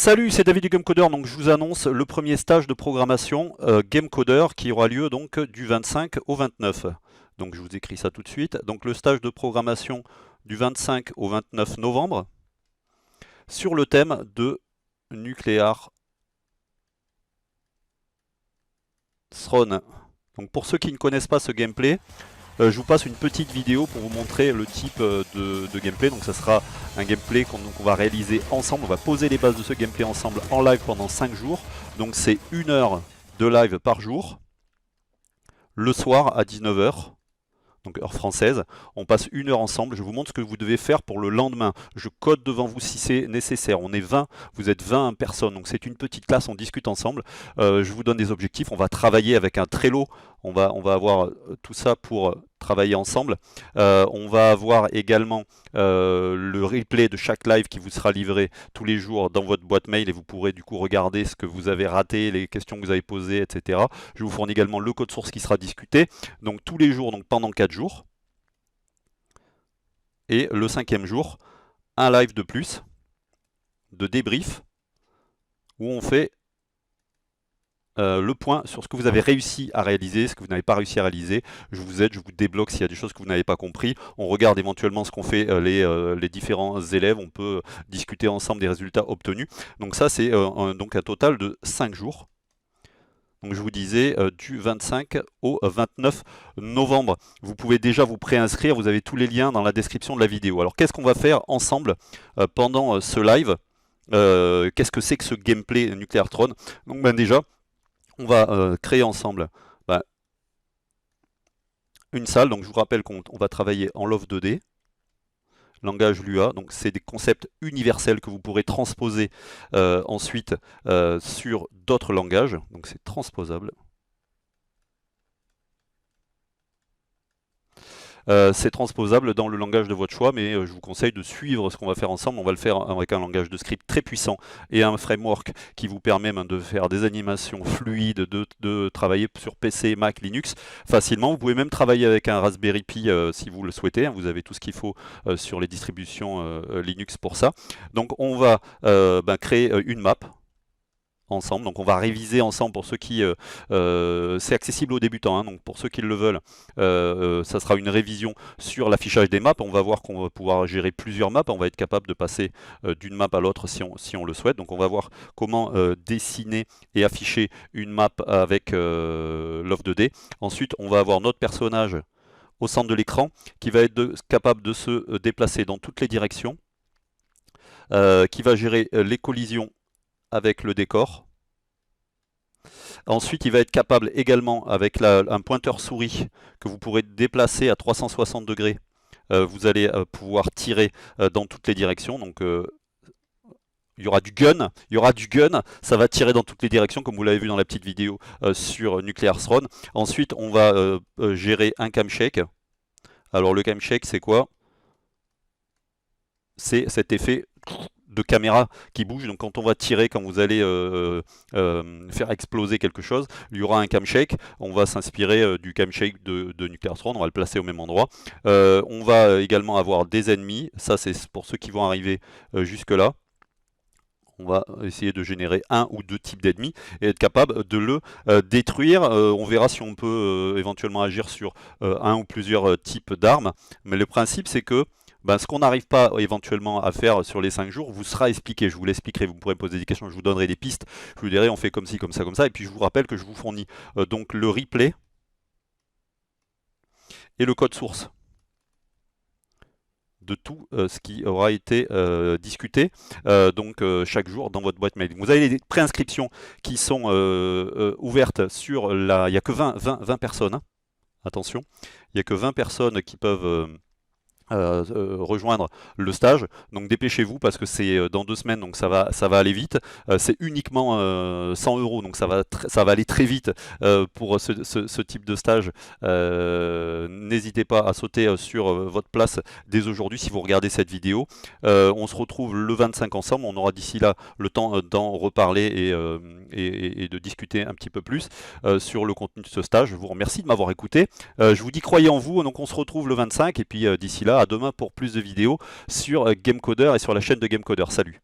Salut, c'est David du Gamecoder. Donc je vous annonce le premier stage de programmation Gamecoder qui aura lieu donc du 25 au 29. Donc je vous écris ça tout de suite. Donc le stage de programmation du 25 au 29 novembre sur le thème de Nuclear Throne. Donc pour ceux qui ne connaissent pas ce gameplay, je vous passe une petite vidéo pour vous montrer le type de gameplay. Donc ça sera un gameplay qu'on va réaliser ensemble. On va poser les bases de ce gameplay ensemble en live pendant 5 jours. Donc c'est 1 heure de live par jour, le soir à 19 h, donc heure française. On passe 1 heure ensemble. Je vous montre ce que vous devez faire pour le lendemain. Je code devant vous si c'est nécessaire. On est 20, vous êtes 20 personnes. Donc c'est une petite classe, on discute ensemble. Je vous donne des objectifs. On va travailler avec un Trello. On va avoir tout ça pour travailler ensemble. On va avoir également le replay de chaque live qui vous sera livré tous les jours dans votre boîte mail et vous pourrez du coup regarder ce que vous avez raté, les questions que vous avez posées, etc. Je vous fournis également le code source qui sera discuté. Donc tous les jours, donc pendant 4 jours. Et le 5e jour, un live de plus, de débrief, où on fait le point sur ce que vous avez réussi à réaliser, ce que vous n'avez pas réussi à réaliser. Je vous aide, je vous débloque s'il y a des choses que vous n'avez pas compris. On regarde éventuellement ce qu'ont fait les différents élèves. On peut discuter ensemble des résultats obtenus. Donc ça, c'est donc un total de 5 jours. Donc je vous disais du 25 au 29 novembre. Vous pouvez déjà vous préinscrire. Vous avez tous les liens dans la description de la vidéo. Alors qu'est-ce qu'on va faire ensemble pendant ce live? Qu'est-ce que c'est que ce gameplay Nuclear Throne? Donc déjà, on va créer ensemble une salle. Donc je vous rappelle qu'on va travailler en Love 2D, langage Lua. Donc c'est des concepts universels que vous pourrez transposer ensuite sur d'autres langages. Donc c'est transposable. C'est transposable dans le langage de votre choix, mais je vous conseille de suivre ce qu'on va faire ensemble. On va le faire avec un langage de script très puissant et un framework qui vous permet même de faire des animations fluides, de travailler sur PC, Mac, Linux facilement. Vous pouvez même travailler avec un Raspberry Pi si vous le souhaitez. Vous avez tout ce qu'il faut sur les distributions Linux pour ça. Donc on va créer une map ensemble. Donc on va réviser ensemble pour ceux qui... c'est accessible aux débutants, hein, donc pour ceux qui le veulent, ça sera une révision sur l'affichage des maps. On va voir qu'on va pouvoir gérer plusieurs maps. On va être capable de passer d'une map à l'autre si on le souhaite. Donc on va voir comment dessiner et afficher une map avec Love 2D. Ensuite, on va avoir notre personnage au centre de l'écran qui va être capable de se déplacer dans toutes les directions, qui va gérer les collisions avec le décor. Ensuite, il va être capable également, avec un pointeur souris que vous pourrez déplacer à 360 degrés, vous allez pouvoir tirer dans toutes les directions. Donc, il y aura du gun, ça va tirer dans toutes les directions, comme vous l'avez vu dans la petite vidéo sur Nuclear Throne. Ensuite, on va gérer un camshake. Alors, le camshake, c'est quoi? C'est cet effet de caméra qui bouge. Donc quand on va tirer, quand vous allez faire exploser quelque chose, il y aura un camshake. On va s'inspirer du camshake de Nuclear Throne, on va le placer au même endroit. On va également avoir des ennemis, ça c'est pour ceux qui vont arriver jusque là. On va essayer de générer un ou deux types d'ennemis et être capable de le détruire. On verra si on peut éventuellement agir sur un ou plusieurs types d'armes. Mais le principe c'est que ce qu'on n'arrive pas éventuellement à faire sur les 5 jours vous sera expliqué. Je vous l'expliquerai, vous pourrez me poser des questions, je vous donnerai des pistes. Je vous dirai on fait comme ci, comme ça. Et puis je vous rappelle que je vous fournis donc le replay et le code source de tout ce qui aura été discuté chaque jour dans votre boîte mail. Vous avez des préinscriptions qui sont ouvertes sur la... Il n'y a que 20 personnes, hein. Attention, il n'y a que 20 personnes qui peuvent... rejoindre le stage, donc dépêchez-vous parce que c'est dans 2 semaines, donc ça va aller vite. C'est uniquement 100 €, donc ça va aller très vite pour ce type de stage. N'hésitez pas à sauter sur votre place dès aujourd'hui si vous regardez cette vidéo. On se retrouve le 25 ensemble, on aura d'ici là le temps d'en reparler et de discuter un petit peu plus sur le contenu de ce stage. Je vous remercie de m'avoir écouté. Je vous dis croyez en vous, donc on se retrouve le 25 et puis d'ici là à demain pour plus de vidéos sur Gamecoder et sur la chaîne de Gamecoder. Salut!